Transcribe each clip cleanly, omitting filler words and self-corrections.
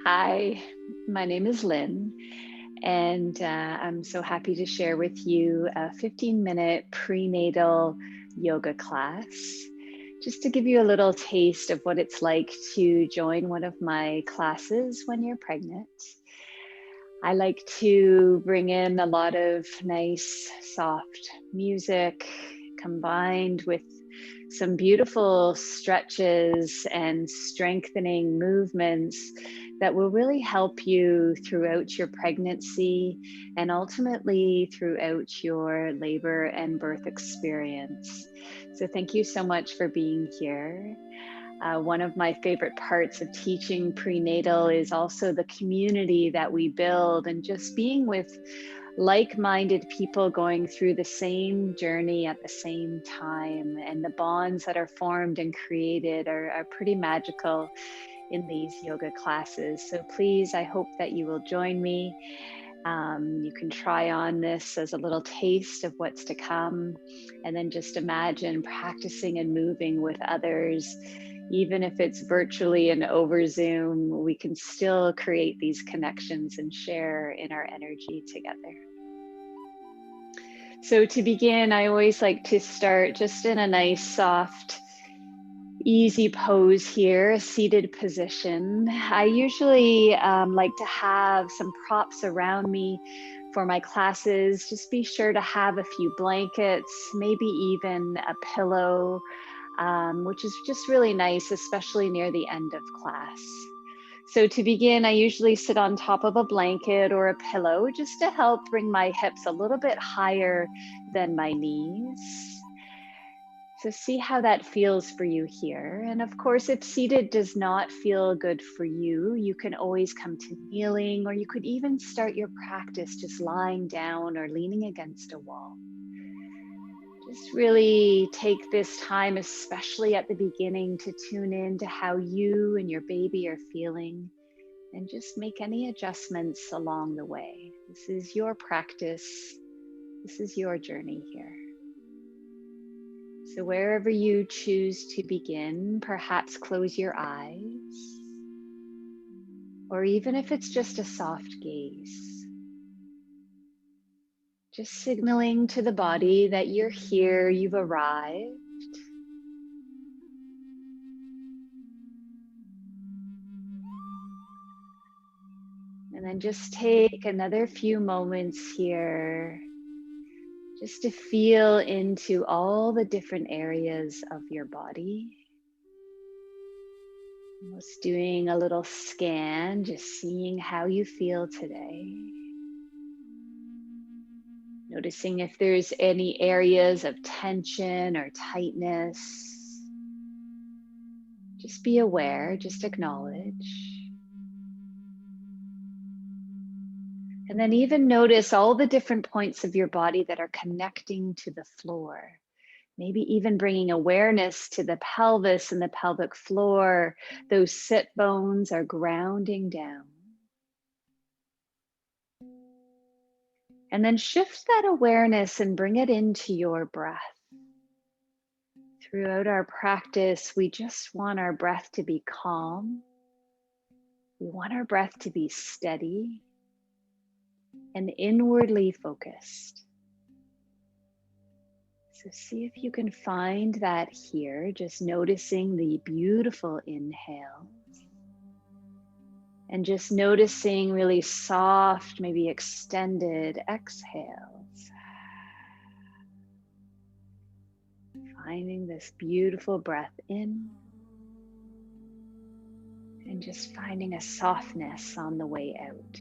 Hi, my name is Lynn, and I'm so happy to share with you a 15-minute prenatal yoga class, just to give you a little taste of what it's like to join one of my classes when you're pregnant. I like to bring in a lot of nice, soft music combined with some beautiful stretches and strengthening movements that will really help you throughout your pregnancy and ultimately throughout your labor and birth experience. So thank you so much for being here. One of my favorite parts of teaching prenatal is also the community that we build and just being with like-minded people going through the same journey at the same time. And the bonds that are formed and created are pretty magical in these yoga classes. So please, I hope that you will join me. You can try on this as a little taste of what's to come, and then just imagine practicing and moving with others. Even if it's virtually and over Zoom, we can still create these connections and share in our energy together. So to begin, I always like to start just in a nice, soft, easy pose here, a seated position. I usually like to have some props around me for my classes. Just be sure to have a few blankets, maybe even a pillow, which is just really nice, especially near the end of class. So to begin, I usually sit on top of a blanket or a pillow just to help bring my hips a little bit higher than my knees. So see how that feels for you here. And of course, if seated does not feel good for you, you can always come to kneeling, or you could even start your practice just lying down or leaning against a wall. Just really take this time, especially at the beginning, to tune in to how you and your baby are feeling, and just make any adjustments along the way. This is your practice. This is your journey here. So wherever you choose to begin, perhaps close your eyes, or even if it's just a soft gaze, just signaling to the body that you're here, you've arrived. And then just take another few moments here just to feel into all the different areas of your body. Almost doing a little scan, just seeing how you feel today. Noticing if there's any areas of tension or tightness. Just be aware, just acknowledge. And then even notice all the different points of your body that are connecting to the floor. Maybe even bringing awareness to the pelvis and the pelvic floor. Those sit bones are grounding down. And then shift that awareness and bring it into your breath. Throughout our practice, we just want our breath to be calm. We want our breath to be steady and inwardly focused. So see if you can find that here, just noticing the beautiful inhales and just noticing really soft, maybe extended exhales. Finding this beautiful breath in and just finding a softness on the way out.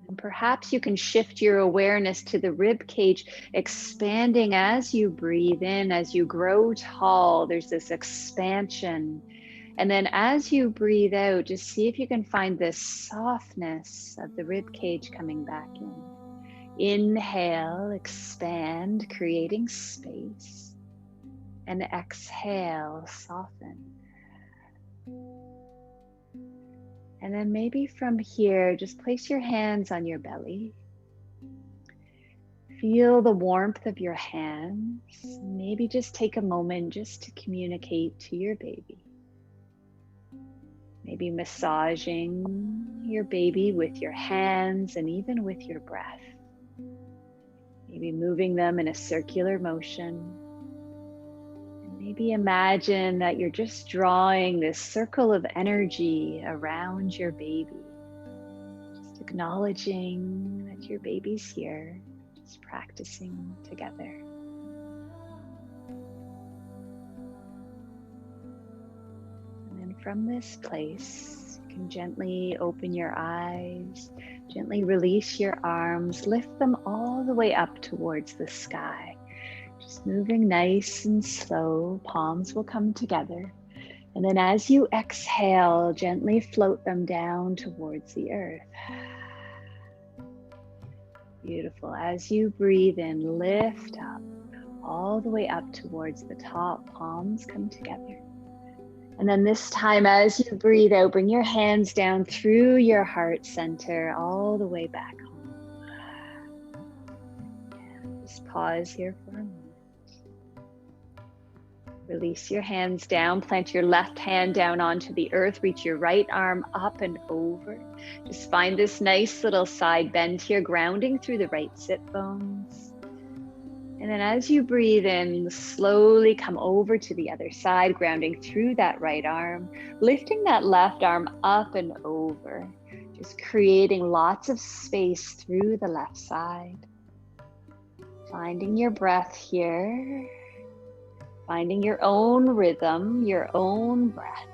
And perhaps you can shift your awareness to the rib cage, expanding as you breathe in, as you grow tall. There's this expansion. And then as you breathe out, just see if you can find this softness of the rib cage coming back in. Inhale, expand, creating space. And exhale, soften. And then maybe from here, just place your hands on your belly. Feel the warmth of your hands. Maybe just take a moment just to communicate to your baby. Maybe massaging your baby with your hands and even with your breath. Maybe moving them in a circular motion. And maybe imagine that you're just drawing this circle of energy around your baby. Just acknowledging that your baby's here, just practicing together. From this place, you can gently open your eyes, gently release your arms, lift them all the way up towards the sky. Just moving nice and slow, palms will come together. And then as you exhale, gently float them down towards the earth. Beautiful. As you breathe in, lift up all the way up towards the top, palms come together. And then this time, as you breathe out, bring your hands down through your heart center, all the way back home. And just pause here for a moment. Release your hands down, plant your left hand down onto the earth, reach your right arm up and over. Just find this nice little side bend here, grounding through the right sit bones. And then as you breathe in, slowly come over to the other side, grounding through that right arm, lifting that left arm up and over, just creating lots of space through the left side. Finding your breath here, finding your own rhythm, your own breath.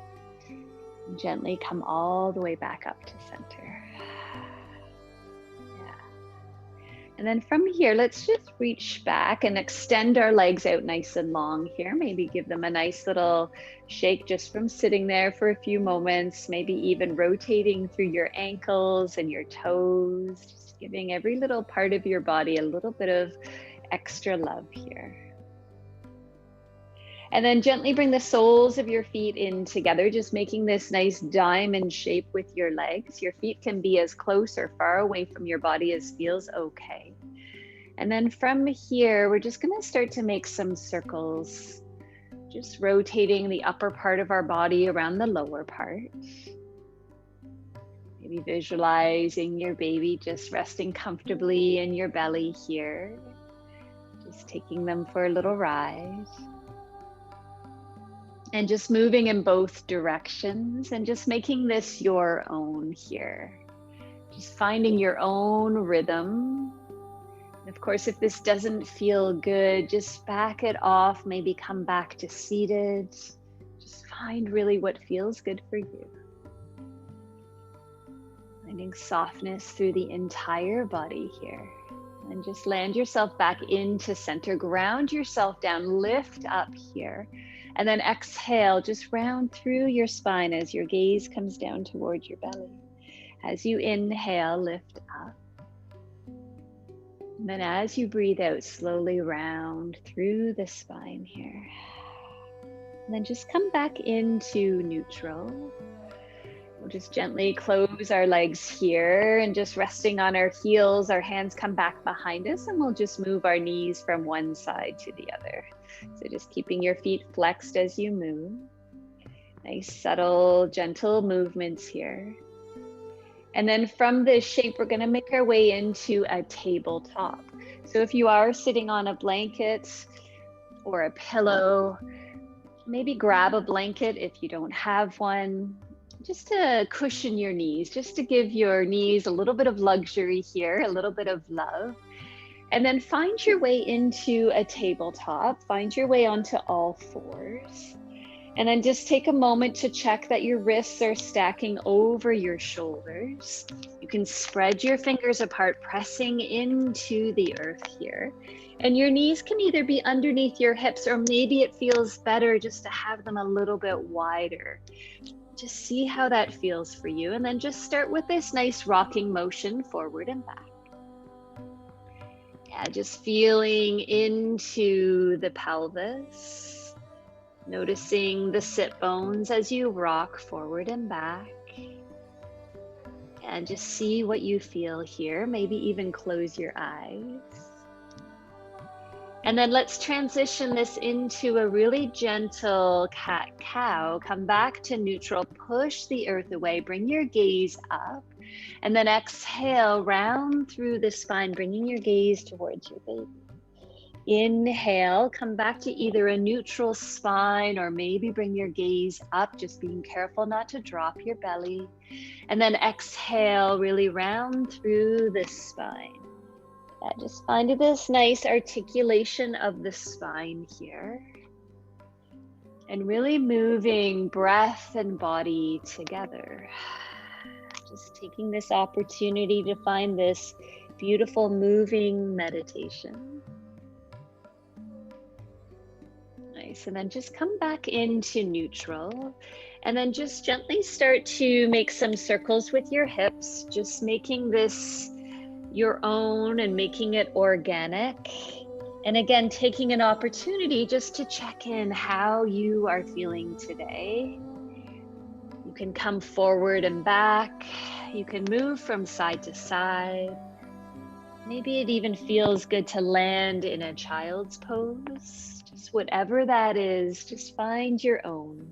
And gently come all the way back up to center. And then from here, let's just reach back and extend our legs out nice and long here. Maybe give them a nice little shake just from sitting there for a few moments, maybe even rotating through your ankles and your toes, just giving every little part of your body a little bit of extra love here. And then gently bring the soles of your feet in together, just making this nice diamond shape with your legs. Your feet can be as close or far away from your body as feels okay. And then from here, we're just going to start to make some circles, just rotating the upper part of our body around the lower part. Maybe visualizing your baby just resting comfortably in your belly here, just taking them for a little ride. And just moving in both directions and just making this your own here. Just finding your own rhythm. And of course, if this doesn't feel good, just back it off, maybe come back to seated. Just find really what feels good for you. Finding softness through the entire body here. And just land yourself back into center. Ground yourself down, lift up here. And then exhale, just round through your spine as your gaze comes down towards your belly. As you inhale, lift up. And then as you breathe out, slowly round through the spine here. And then just come back into neutral. We'll just gently close our legs here and just resting on our heels, our hands come back behind us, and we'll just move our knees from one side to the other. So just keeping your feet flexed as you move. Nice, subtle, gentle movements here. And then from this shape, we're going to make our way into a tabletop. So if you are sitting on a blanket or a pillow, maybe grab a blanket if you don't have one, just to cushion your knees, just to give your knees a little bit of luxury here, a little bit of love. And then find your way into a tabletop, find your way onto all fours. And then just take a moment to check that your wrists are stacking over your shoulders. You can spread your fingers apart, pressing into the earth here. And your knees can either be underneath your hips, or maybe it feels better just to have them a little bit wider. Just see how that feels for you. And then just start with this nice rocking motion forward and back. Yeah, just feeling into the pelvis, noticing the sit bones as you rock forward and back. And just see what you feel here. Maybe even close your eyes. And then let's transition this into a really gentle cat-cow. Come back to neutral, push the earth away, bring your gaze up, and then exhale, round through the spine, bringing your gaze towards your baby. Inhale, come back to either a neutral spine or maybe bring your gaze up, just being careful not to drop your belly. And then exhale, really round through the spine. Just find this nice articulation of the spine here. And really moving breath and body together. Just taking this opportunity to find this beautiful moving meditation. Nice, and then just come back into neutral. And then just gently start to make some circles with your hips, just making this your own and making it organic. And again, taking an opportunity just to check in how you are feeling today. You can come forward and back. You can move from side to side. Maybe it even feels good to land in a child's pose. Just whatever that is, just find your own.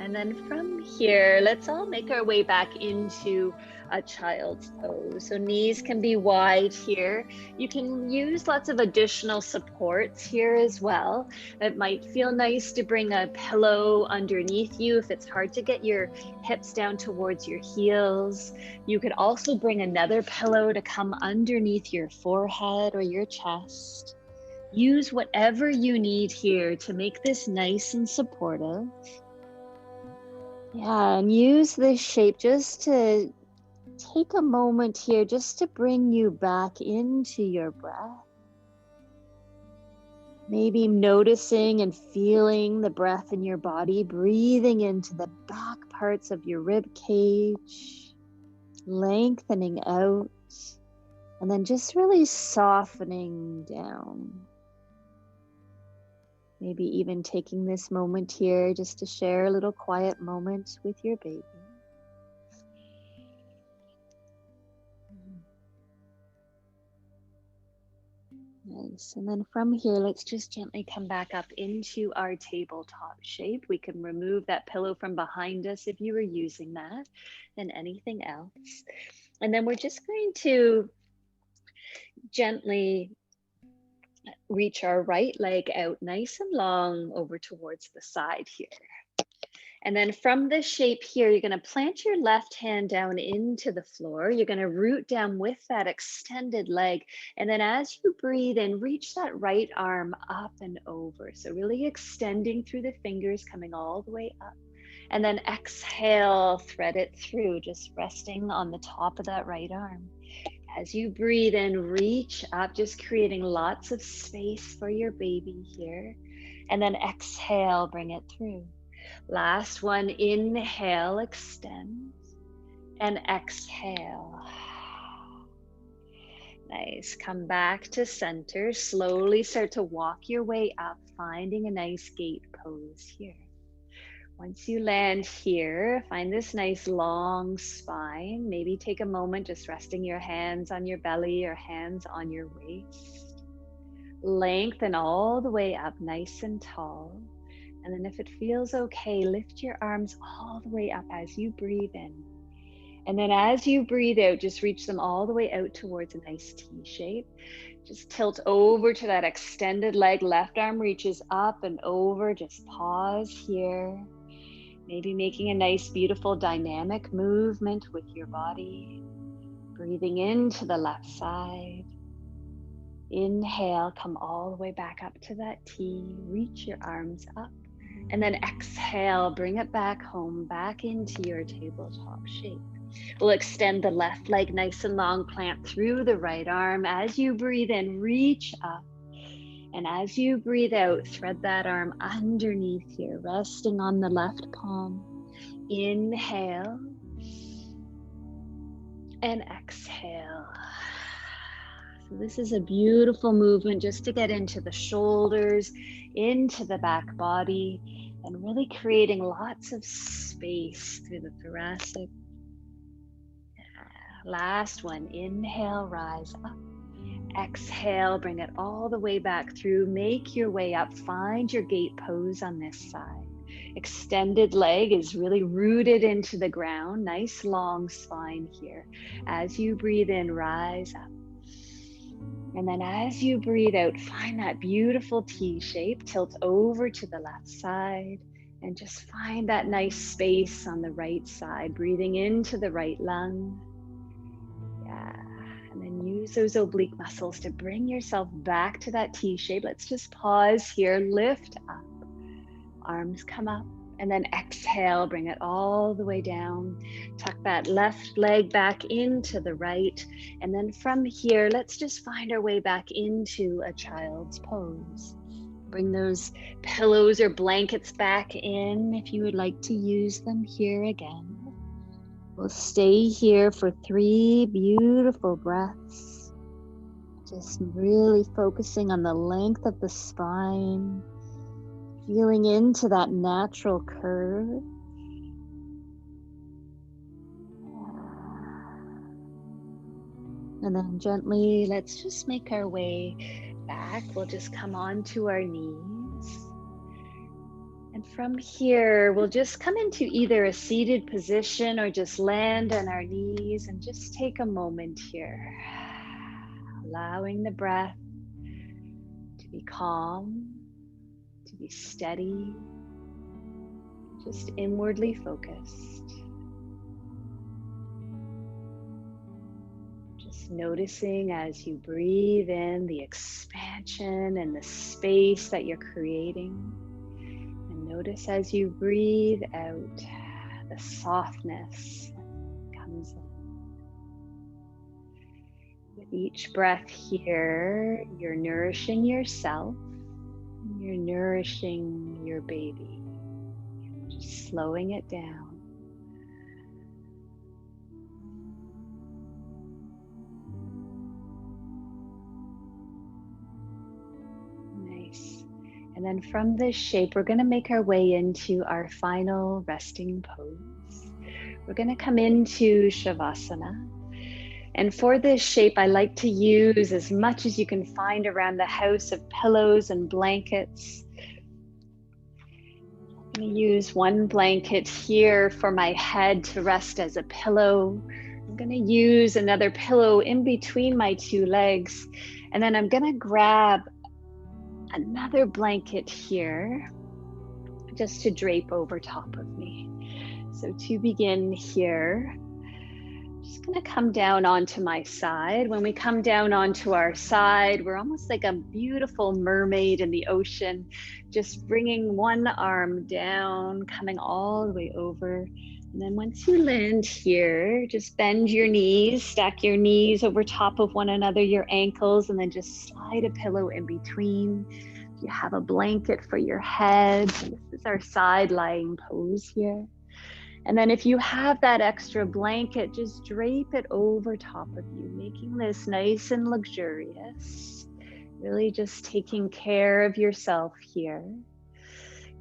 And then from here, let's all make our way back into a child's pose. So knees can be wide here. You can use lots of additional supports here as well. It might feel nice to bring a pillow underneath you if it's hard to get your hips down towards your heels. You could also bring another pillow to come underneath your forehead or your chest. Use whatever you need here to make this nice and supportive. Yeah, and use this shape just to take a moment here just to bring you back into your breath. Maybe noticing and feeling the breath in your body, breathing into the back parts of your rib cage, lengthening out, and then just really softening down. Maybe even taking this moment here just to share a little quiet moment with your baby. Nice. And then from here, let's just gently come back up into our tabletop shape. We can remove that pillow from behind us if you were using that, and anything else. And then we're just going to gently reach our right leg out nice and long over towards the side here. And then from this shape here, you're going to plant your left hand down into the floor. You're going to root down with that extended leg. And then as you breathe in, reach that right arm up and over. So really extending through the fingers, coming all the way up. And then exhale, thread it through, just resting on the top of that right arm. As you breathe in, reach up, just creating lots of space for your baby here. And then exhale, bring it through. Last one, inhale, extend, and exhale. Nice, come back to center. Slowly start to walk your way up, finding a nice gate pose here. Once you land here, find this nice long spine. Maybe take a moment just resting your hands on your belly or hands on your waist. Lengthen all the way up, nice and tall. And then if it feels okay, lift your arms all the way up as you breathe in. And then as you breathe out, just reach them all the way out towards a nice T shape. Just tilt over to that extended leg. Left arm reaches up and over. Just pause here. Maybe making a nice, beautiful, dynamic movement with your body. Breathing into the left side. Inhale, come all the way back up to that T. Reach your arms up. And then exhale, bring it back home, back into your tabletop shape. We'll extend the left leg nice and long, plant through the right arm. As you breathe in, reach up. And as you breathe out, thread that arm underneath here, resting on the left palm. Inhale and exhale. So this is a beautiful movement just to get into the shoulders, into the back body, and really creating lots of space through the thoracic. Last one. Inhale, rise up. Exhale, bring it all the way back through. Make your way up. Find your gate pose on this side. Extended leg is really rooted into the ground. Nice long spine here. As you breathe in, rise up. And then as you breathe out, find that beautiful T shape. Tilt over to the left side and just find that nice space on the right side. Breathing into the right lung. Yeah. And then use those oblique muscles to bring yourself back to that T shape. Let's just pause here. Lift up. Arms come up. And then exhale, bring it all the way down. Tuck that left leg back into the right. And then from here, let's just find our way back into a child's pose. Bring those pillows or blankets back in if you would like to use them here again. We'll stay here for 3 beautiful breaths. Just really focusing on the length of the spine. Feeling into that natural curve. And then gently, let's just make our way back. We'll just come onto our knees. And from here, we'll just come into either a seated position or just land on our knees and just take a moment here. Allowing the breath to be calm. To be steady, just inwardly focused. Just noticing as you breathe in the expansion and the space that you're creating. And notice as you breathe out, the softness comes in. With each breath here, you're nourishing yourself. You're nourishing your baby, just slowing it down. Nice. And then from this shape, we're going to make our way into our final resting pose. We're going to come into Shavasana. And for this shape, I like to use as much as you can find around the house of pillows and blankets. I'm going to use one blanket here for my head to rest as a pillow. I'm going to use another pillow in between my 2 legs. And then I'm going to grab another blanket here just to drape over top of me. So to begin here, just going to come down onto my side. When we come down onto our side, we're almost like a beautiful mermaid in the ocean, just bringing one arm down, coming all the way over. And then once you land here, just bend your knees, stack your knees over top of one another, your ankles, and then just slide a pillow in between. If you have a blanket for your head, this is our side lying pose here. And then if you have that extra blanket, just drape it over top of you, making this nice and luxurious. Really just taking care of yourself here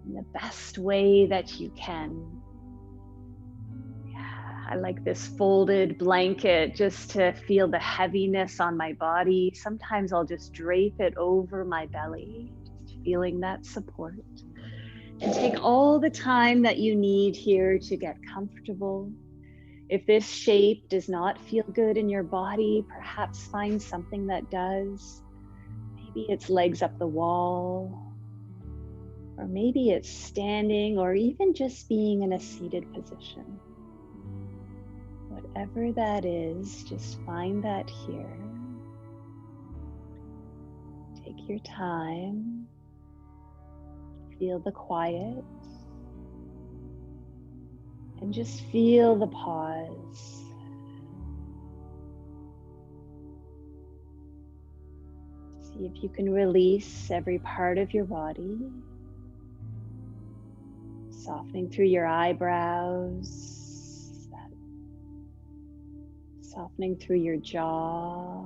in the best way that you can. Yeah, I like this folded blanket just to feel the heaviness on my body. Sometimes I'll just drape it over my belly, just feeling that support. And take all the time that you need here to get comfortable. If this shape does not feel good in your body, perhaps find something that does. Maybe it's legs up the wall, or maybe it's standing, or even just being in a seated position. Whatever that is, just find that here. Take your time. Feel the quiet and just feel the pause. See if you can release every part of your body, softening through your eyebrows, softening through your jaw.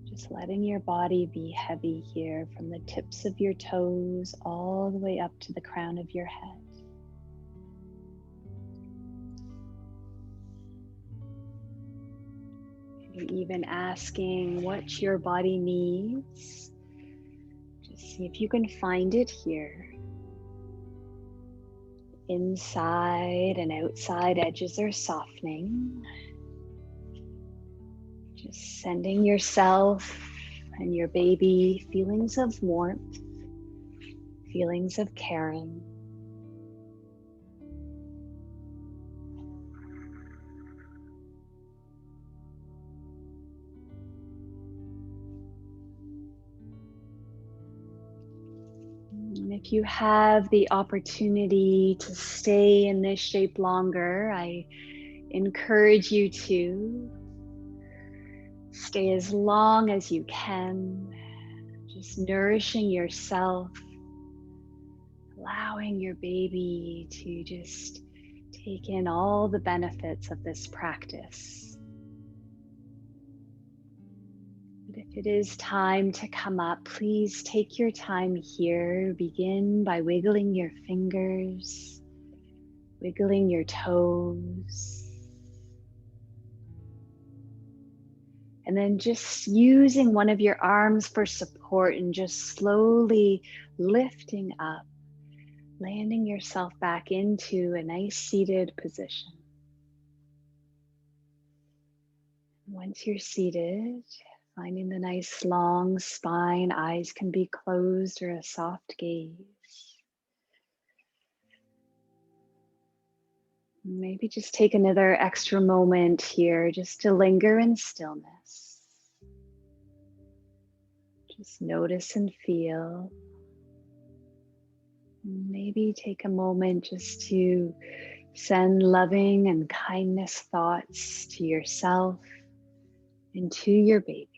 Just letting your body be heavy here from the tips of your toes all the way up to the crown of your head. Maybe even asking what your body needs. Just see if you can find it here. Inside and outside edges are softening. Just sending yourself and your baby feelings of warmth, feelings of caring. And if you have the opportunity to stay in this shape longer, I encourage you to stay as long as you can, just nourishing yourself, allowing your baby to just take in all the benefits of this practice. But if it is time to come up, please take your time here. Begin by wiggling your fingers, wiggling your toes. And then just using one of your arms for support and just slowly lifting up, landing yourself back into a nice seated position. Once you're seated, finding the nice long spine, eyes can be closed or a soft gaze. Maybe just take another extra moment here just to linger in stillness. Just notice and feel. Maybe take a moment just to send loving and kindness thoughts to yourself and to your baby.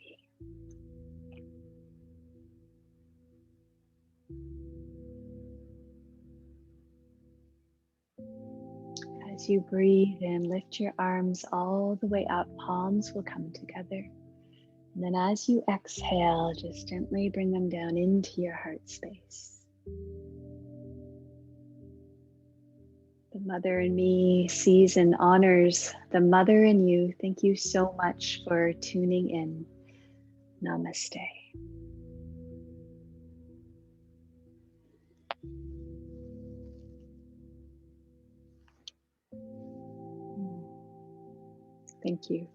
As you breathe in, lift your arms all the way up, palms will come together. And then as you exhale, just gently bring them down into your heart space. The mother in me sees and honors the mother in you. Thank you so much for tuning in. Namaste. Thank you.